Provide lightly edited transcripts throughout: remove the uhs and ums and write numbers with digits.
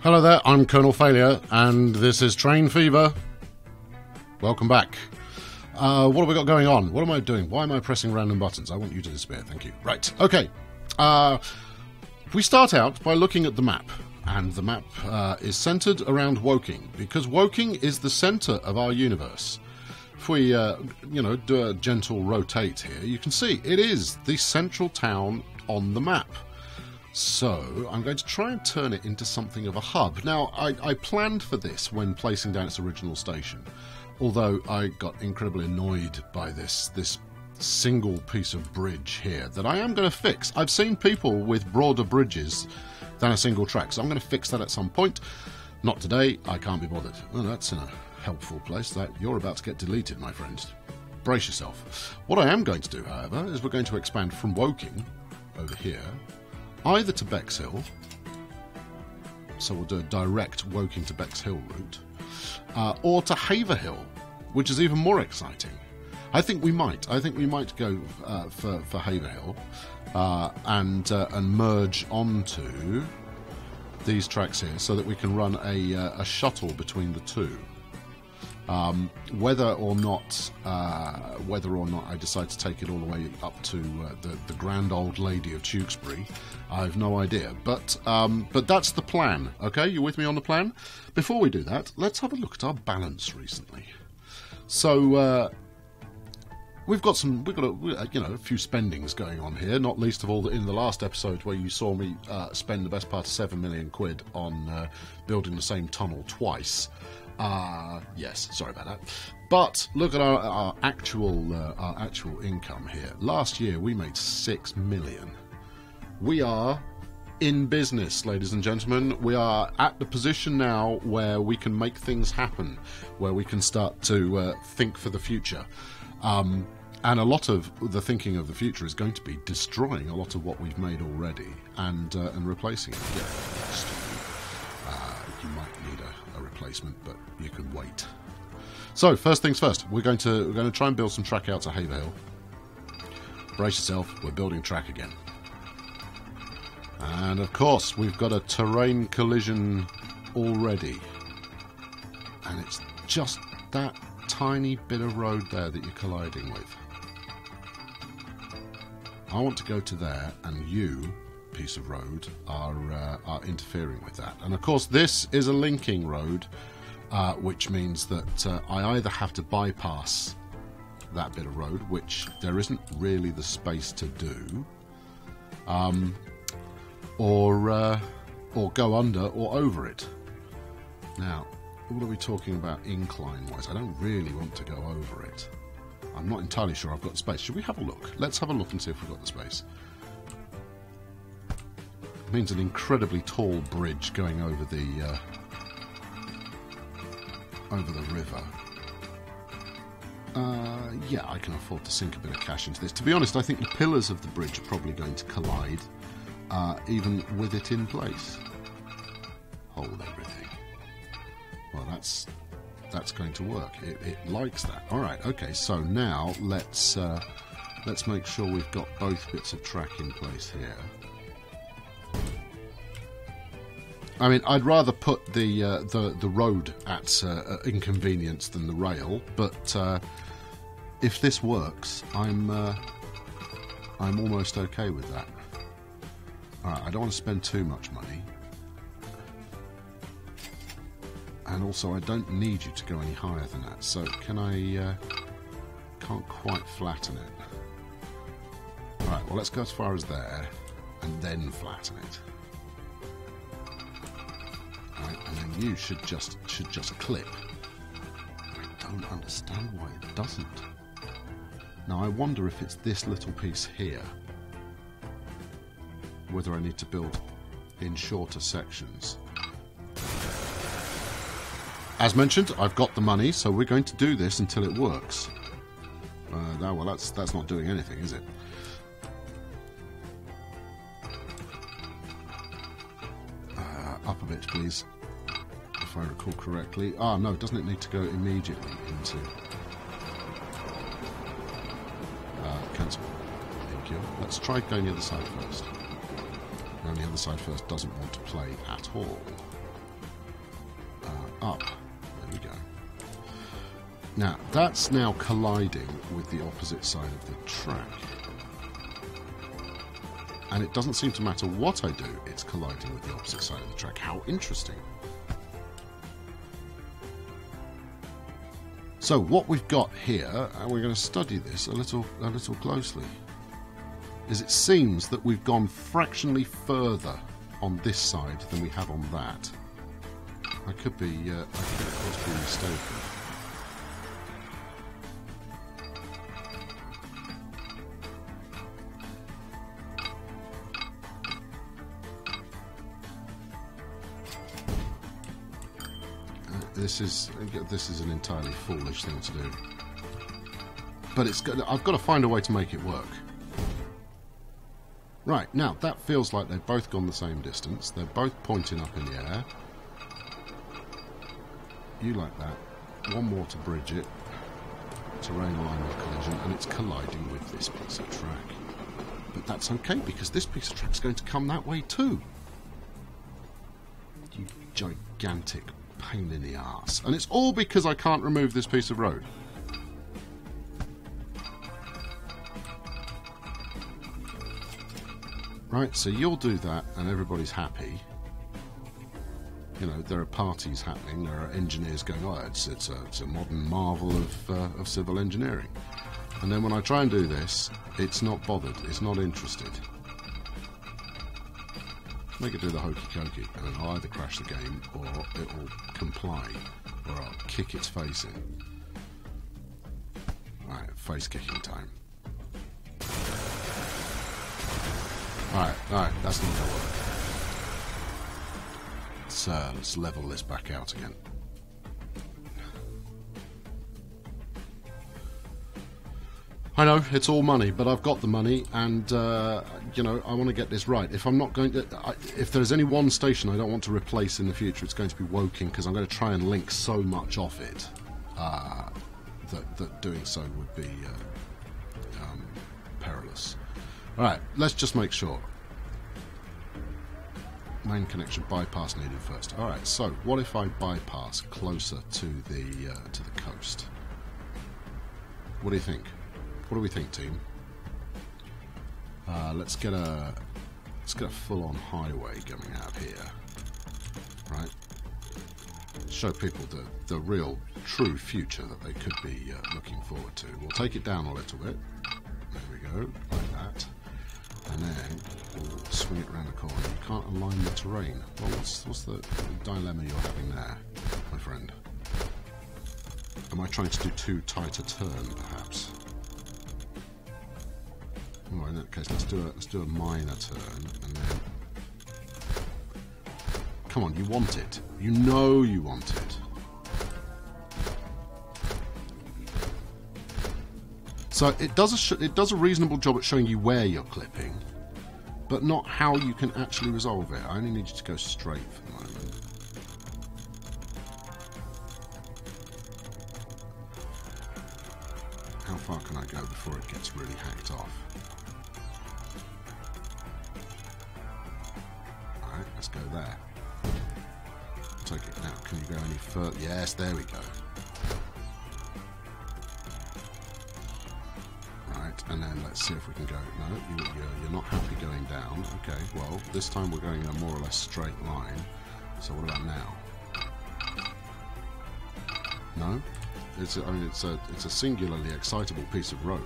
Hello there, I'm Colonel Failure, and this is Train Fever. Welcome back. What have we got going on? What am I doing? Why am I pressing random buttons? I want you to disappear, thank you. Right, okay. We start out by looking at the map, and the map is centered around Woking, because Woking is the center of our universe. If we, do a gentle rotate here, you can see it is the central town on the map. So, I'm going to try and turn it into something of a hub. Now, I planned for this when placing down its original station, although I got incredibly annoyed by this single piece of bridge here that I am going to fix. I've seen people with broader bridges than a single track, so I'm going to fix that at some point. Not today, I can't be bothered. Well, that's in a helpful place. That you're about to get deleted, my friends. Brace yourself. What I am going to do, however, is we're going to expand from Woking, over here, either to Bexhill, so we'll do a direct Woking to Bexhill route, or to Haverhill, which is even more exciting. I think we might go for Haverhill and merge onto these tracks here, so that we can run a shuttle between the two. Whether or not I decide to take it all the way up to the grand old lady of Tewkesbury, I have no idea. But that's the plan. Okay, you with me on the plan? Before we do that, let's have a look at our balance recently. So we've got a few spendings going on here. Not least of all in the last episode where you saw me spend the best part of 7 million quid on building the same tunnel twice. Yes, sorry about that. But look at our actual income here. Last year we made 6 million. We are in business, ladies and gentlemen. We are at the position now where we can make things happen, where we can start to think for the future. And a lot of the thinking of the future is going to be destroying a lot of what we've made already and replacing it. Yeah, you might need a replacement, but you can wait. So first things first, we're going to try and build some track out to Haverhill. Brace yourself, we're building track again. And of course, we've got a terrain collision already, and it's just that tiny bit of road there that you're colliding with. I want to go to there, and you, piece of road, are interfering with that. And of course, this is a linking road, which means that I either have to bypass that bit of road, which there isn't really the space to do, or go under or over it. Now, what are we talking about incline-wise? I don't really want to go over it. I'm not entirely sure I've got the space. Should we have a look? Let's have a look and see if we've got the space. It means an incredibly tall bridge going over the river. Yeah, I can afford to sink a bit of cash into this. To be honest, I think the pillars of the bridge are probably going to collide, even with it in place. Hold everything. Well, that's going to work. It likes that. All right. Okay. So now let's make sure we've got both bits of track in place here. I mean, I'd rather put the road at inconvenience than the rail, but if this works, I'm almost okay with that. All right. I don't want to spend too much money. And also, I don't need you to go any higher than that. So, can I... can't quite flatten it. Alright, well, let's go as far as there, and then flatten it. Alright, and then you should just clip. I don't understand why it doesn't. Now, I wonder if it's this little piece here. Whether I need to build in shorter sections. As mentioned, I've got the money, so we're going to do this until it works. Well, that's not doing anything, is it? Up a bit, please. If I recall correctly. Ah, no, doesn't it need to go immediately into... cancel. Thank you. Let's try going the other side first. Going the other side first doesn't want to play at all. up. There we go. Now, that's now colliding with the opposite side of the track. And it doesn't seem to matter what I do, it's colliding with the opposite side of the track. How interesting. So what we've got here, and we're going to study this a little closely, is it seems that we've gone fractionally further on this side than we have on that. I could be, of course, be mistaken. This is an entirely foolish thing to do, but I've got to find a way to make it work. Right, now that feels like they've both gone the same distance. They're both pointing up in the air. You like that. One more to bridge it. Terrain alignment collision, and it's colliding with this piece of track. But that's okay, because this piece of track's going to come that way too. You gigantic pain in the arse. And it's all because I can't remove this piece of road. Right, so you'll do that and everybody's happy. You know, there are parties happening, there are engineers going, oh, it's a modern marvel of civil engineering. And then when I try and do this, it's not bothered, it's not interested. Make it do the hokey cokey, and then I'll either crash the game, or it will comply, or I'll kick its face in. Right, face kicking time. Alright, that's not going to work. Let's level this back out again. I know, it's all money, but I've got the money, and, you know, I want to get this right. If I'm not going to... if there's any one station I don't want to replace in the future, it's going to be Woking, because I'm going to try and link so much off it that doing so would be perilous. Alright, let's just make sure. Main connection bypass needed first. Alright, so what if I bypass closer to the coast? What do you think? What do we think, team? Let's get a full-on highway coming out here, right? Show people the real, true future that they could be looking forward to. We'll take it down a little bit. There we go, like that, and then we'll swing it around the corner. You can't align the terrain. Well, what's the dilemma you're having there, my friend? Am I trying to do too tight a turn, perhaps? Well, in that case, let's do a minor turn, and then... Come on, you want it. You know you want it. So it does a reasonable job at showing you where you're clipping, but not how you can actually resolve it. I only need you to go straight for the moment. How far can I go before it gets really hacked off? Alright, let's go there. Take it now. Can you go any further? Yes, there we go. Right, and then let's see if we can go. No, you're not happy going down. Okay, well, this time we're going a more or less straight line. So what about now? No? It's a singularly excitable piece of road.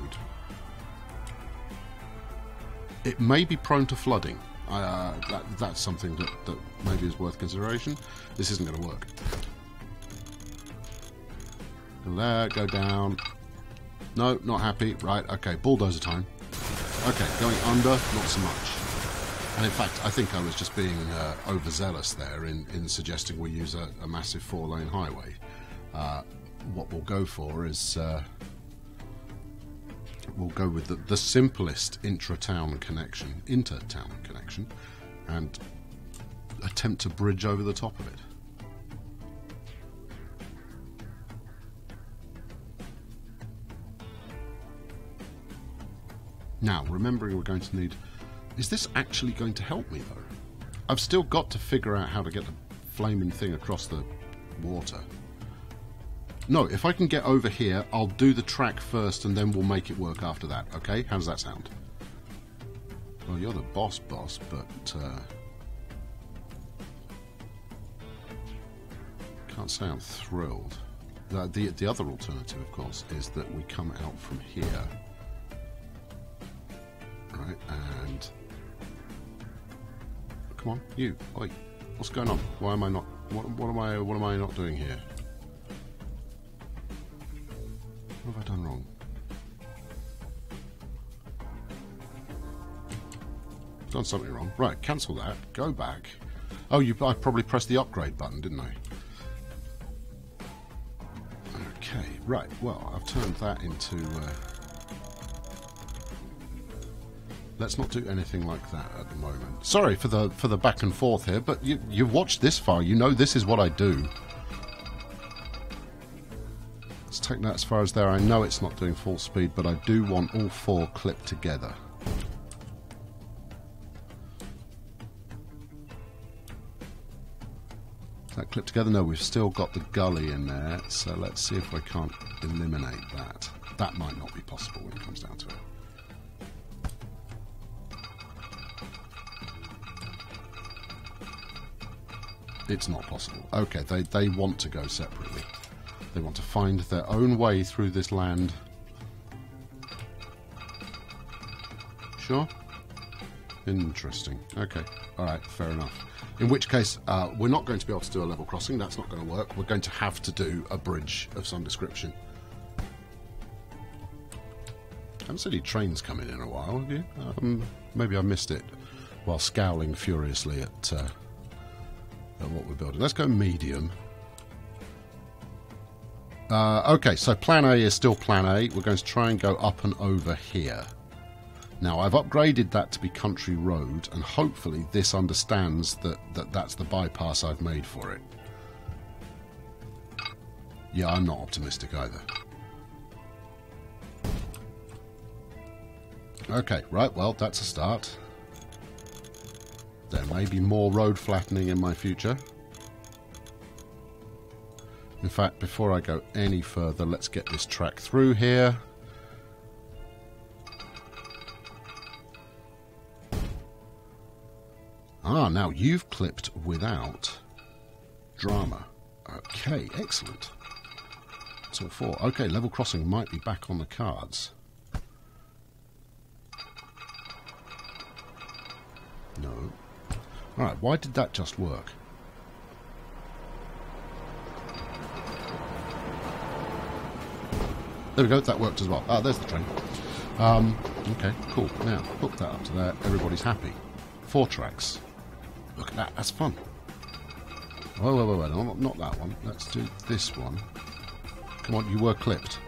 It may be prone to flooding. That's something that maybe is worth consideration. This isn't going to work. Go there, go down. No, not happy. Right, okay, bulldozer time. Okay, going under, not so much. And in fact, I think I was just being overzealous there in suggesting we use a massive 4-lane highway. What we'll go for is we'll go with the simplest intra-town connection, and attempt to bridge over the top of it. Now, remembering we're going to need... Is this actually going to help me, though? I've still got to figure out how to get the flaming thing across the water. No, if I can get over here, I'll do the track first and then we'll make it work after that, okay? How does that sound? Well, you're the boss, but can't say I'm thrilled. The other alternative, of course, is that we come out from here. Right, and... Come on, you. Oi, what's going on? Why am I not... What am I not doing here? What have I done wrong? Done something wrong. Right, cancel that. Go back. Oh, I probably pressed the upgrade button, didn't I? Okay, right. Well, I've turned that into... Let's not do anything like that at the moment. Sorry for the back and forth here, but you've watched this far. You know this is what I do. Let's take that as far as there. I know it's not doing full speed, but I do want all four clipped together. That clipped together? No, we've still got the gully in there, so let's see if I can't eliminate that. That might not be possible when it comes down to it. It's not possible. Okay, they want to go separately. They want to find their own way through this land. Sure? Interesting. Okay. Alright, fair enough. In which case, we're not going to be able to do a level crossing. That's not going to work. We're going to have to do a bridge of some description. I haven't seen any trains coming in a while, have you? Maybe I missed it while scowling furiously at what we're building. Let's go medium. Okay, so plan A is still plan A. We're going to try and go up and over here. Now, I've upgraded that to be country road, and hopefully this understands that's the bypass I've made for it. Yeah, I'm not optimistic either. Okay, right, well, that's a start. There may be more road flattening in my future. In fact, before I go any further, let's get this track through here. Ah, now you've clipped without drama. Okay, excellent. That's all four. Okay, level crossing might be back on the cards. No. Alright, why did that just work? There we go, that worked as well. Ah, there's the train. Okay, cool. Now, hook that up to there. Everybody's happy. 4 tracks. Look at that, that's fun. Whoa, whoa, whoa, whoa, not that one. Let's do this one. Come on, you were clipped.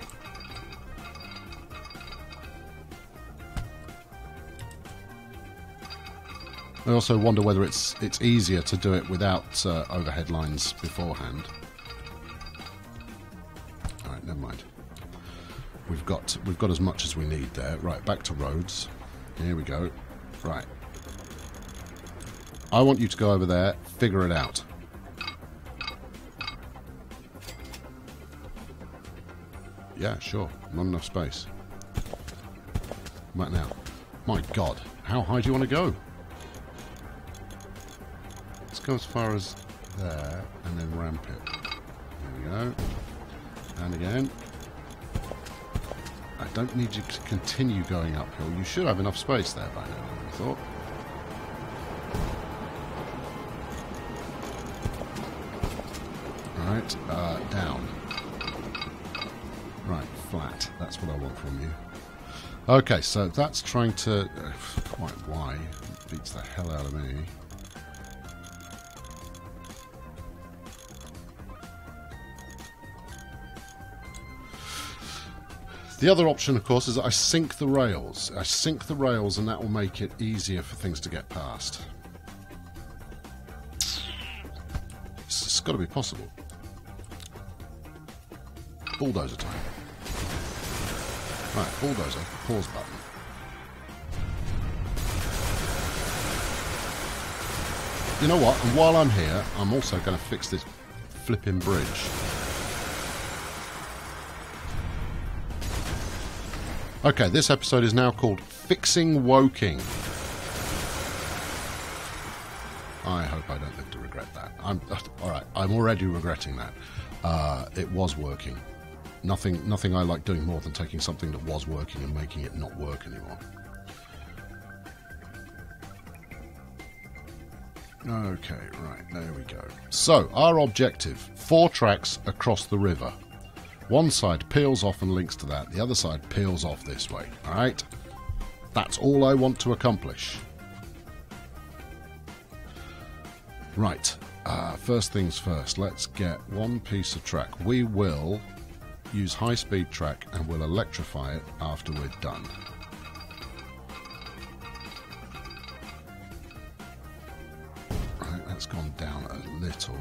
I also wonder whether it's easier to do it without overhead lines beforehand. Alright, never mind. We've got as much as we need there. Right, back to roads. Here we go. Right. I want you to go over there, figure it out. Yeah, sure. Not enough space. Right now. My God. How high do you want to go? Let's go as far as there and then ramp it. There we go. And again. I don't need you to continue going uphill. You should have enough space there by now, I would have thought. Right, down. Right, flat. That's what I want from you. Okay, so that's trying to... quite why. Beats the hell out of me. The other option, of course, is that I sink the rails. I sink the rails and that will make it easier for things to get past. It's got to be possible. Bulldozer time. Right, bulldozer, pause button. You know what? And while I'm here, I'm also going to fix this flipping bridge. Okay, this episode is now called Fixing Woking. I hope I don't live to regret that. Alright, I'm already regretting that. It was working. Nothing I like doing more than taking something that was working and making it not work anymore. Okay, right, there we go. So, our objective, 4 tracks across the river. One side peels off and links to that, the other side peels off this way, alright? That's all I want to accomplish. Right, first things first, let's get one piece of track. We will use high-speed track and we'll electrify it after we're done. Right, that's gone down a little.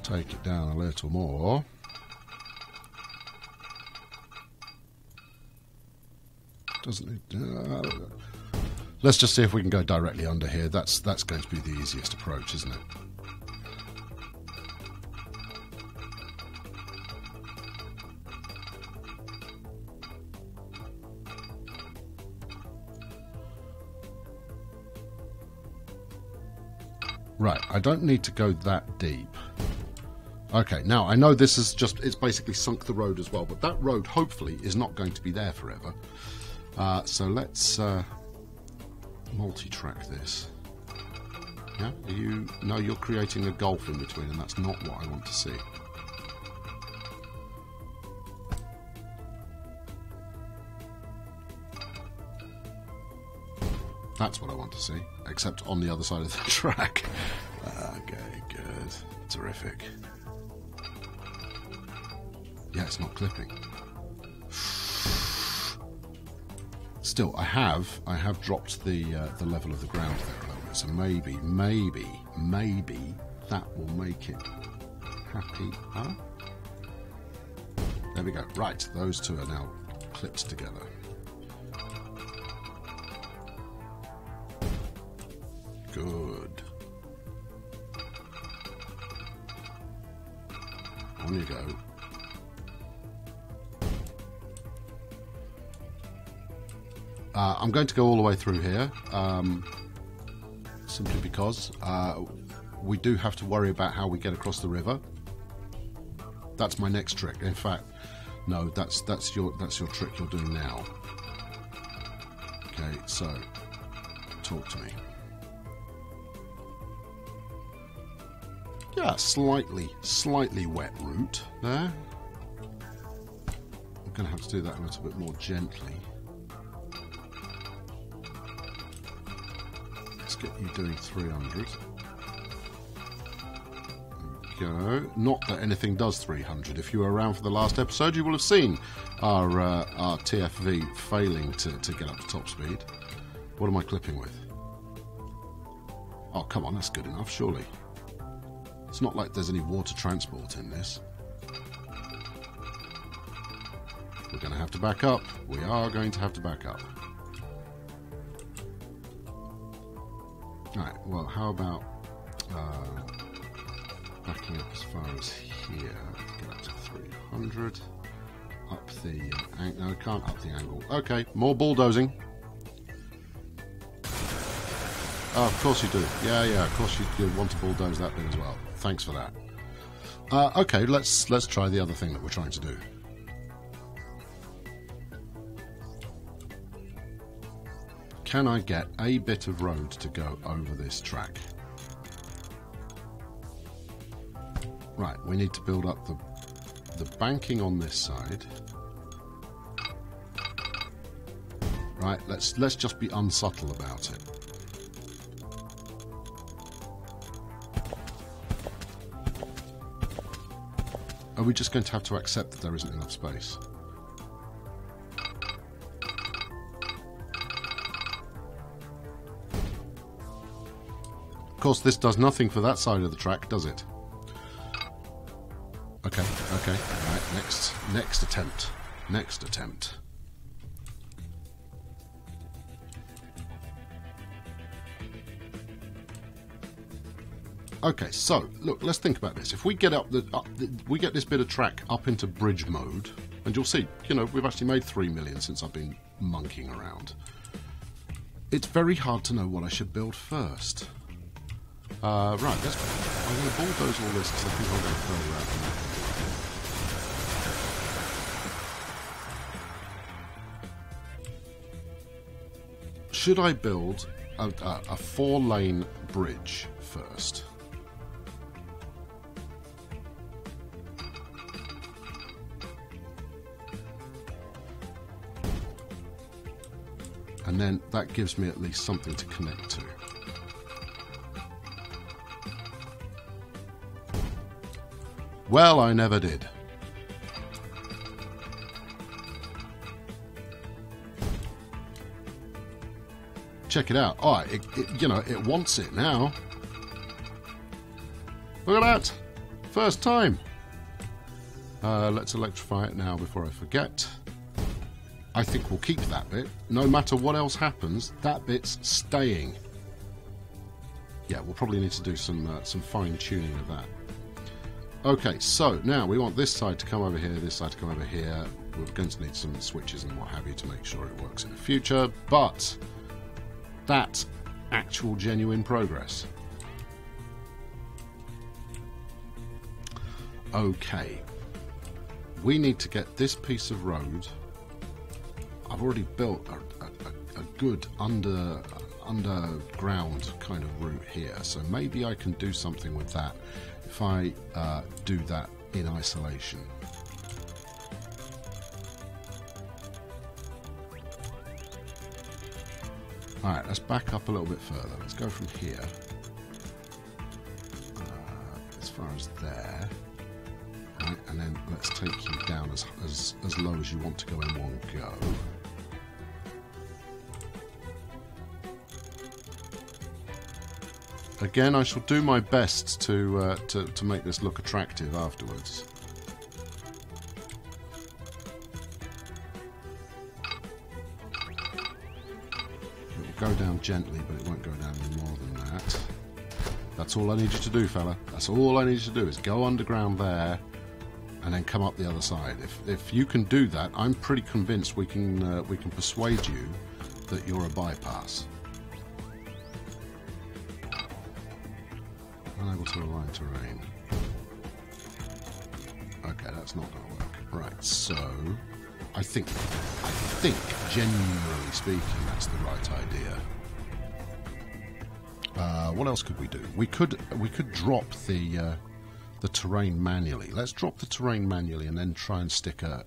Take it down a little more. Doesn't it? Let's just see if we can go directly under here. That's going to be the easiest approach, isn't it? Right, I don't need to go that deep. Okay, now I know this is just, it's basically sunk the road as well, but that road hopefully is not going to be there forever. So let's multi-track this. Yeah, no, you're creating a gulf in between, and that's not what I want to see. That's what I want to see, except on the other side of the track. Okay, good. Terrific. Yeah, it's not clipping. Still, I have dropped the level of the ground there a little bit, so maybe that will make it happy. Huh? There we go. Right, those two are now clipped together. Good. On you go. I'm going to go all the way through here, simply because we do have to worry about how we get across the river. That's my next trick. In fact, no, that's your trick you're doing now. Okay, so talk to me. Yeah, slightly wet route there. I'm going to have to do that a little bit more gently. Let's get you doing 300. There we go. Not that anything does 300. If you were around for the last episode, you will have seen our TFV failing to get up to top speed. What am I clipping with? Oh, come on, that's good enough, surely. It's not like there's any water transport in this. We're going to have to back up. We are going to have to back up. Right, well, how about backing up as far as here? Get up to 300. Up the angle. No, can't up the angle. Okay, more bulldozing. Oh, of course you do. Yeah, of course you want to bulldoze that bit as well. Thanks for that. Okay, let's try the other thing that we're trying to do. Can I get a bit of road to go over this track? Right, we need to build up the banking on this side. Right, let's just be unsubtle about it. Are we just going to have to accept that there isn't enough space? Of course, this does nothing for that side of the track, does it? Okay, right, next attempt. Okay, so look, let's think about this. If we get we get this bit of track up into bridge mode, and you'll see, you know, we've actually made 3 million since I've been monkeying around. It's very hard to know what I should build first. Right, I'm going to bulldoze all this because I think I'll go further out than that. Should I build a 4-lane bridge first? And then that gives me at least something to connect to. Well, I never did. Check it out. Oh, you know, it wants it now. Look at that. First time. Let's electrify it now before I forget. I think we'll keep that bit. No matter what else happens, that bit's staying. Yeah, we'll probably need to do some fine-tuning of that. Okay, so now we want this side to come over here, this side to come over here. We're going to need some switches and what have you to make sure it works in the future, but that's actual genuine progress. Okay, we need to get this piece of road. I've already built a good underground kind of route here, so maybe I can do something with that if I do that in isolation. Alright, let's back up a little bit further. Let's go from here as far as there. Right, and then let's take you down as low as you want to go in one go. Again, I shall do my best to make this look attractive afterwards. It will go down gently, but it won't go down any more than that. That's all I need you to do, fella. That's all I need you to do is go underground there and then come up the other side. If you can do that, I'm pretty convinced we can persuade you that you're a bypass. Unable to align terrain. Okay, that's not going to work. Right, so I think genuinely speaking, that's the right idea. What else could we do? We could drop the terrain manually. Let's drop the terrain manually and then try and stick a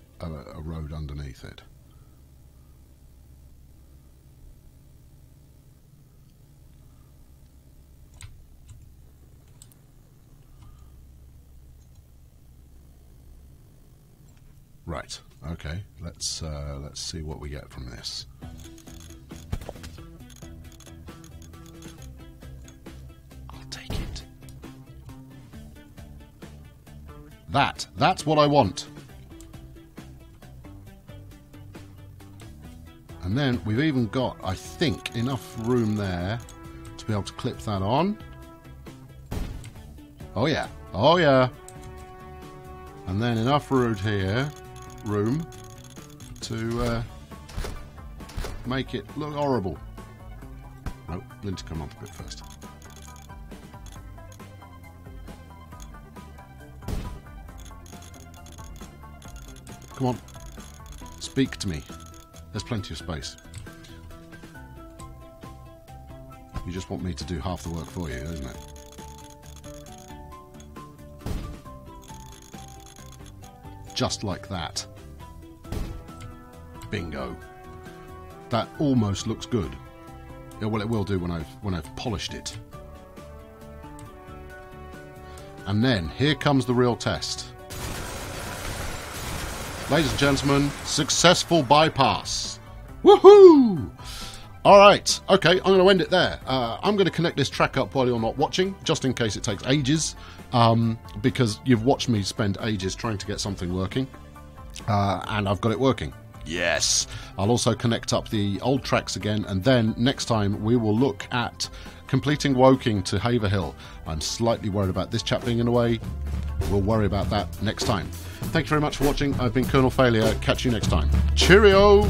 road underneath it. Right. Okay. Let's see what we get from this. I'll take it. That's what I want. And then we've even got, I think, enough room there to be able to clip that on. Oh yeah. Oh yeah. And then enough room to make it look horrible. No, need to come up a bit first. Come on, speak to me. There's plenty of space. You just want me to do half the work for you, isn't it? Just like that. Bingo. That almost looks good. Yeah, well, it will do when I've polished it. And then here comes the real test. Ladies and gentlemen, successful bypass. Woohoo! Alright, okay, I'm going to end it there. I'm going to connect this track up while you're not watching, just in case it takes ages, because you've watched me spend ages trying to get something working, and I've got it working. Yes. I'll also connect up the old tracks again, and then next time we will look at completing Woking to Haverhill. I'm slightly worried about this chap being in the way. We'll worry about that next time. Thank you very much for watching. I've been Colonel Failure. Catch you next time. Cheerio!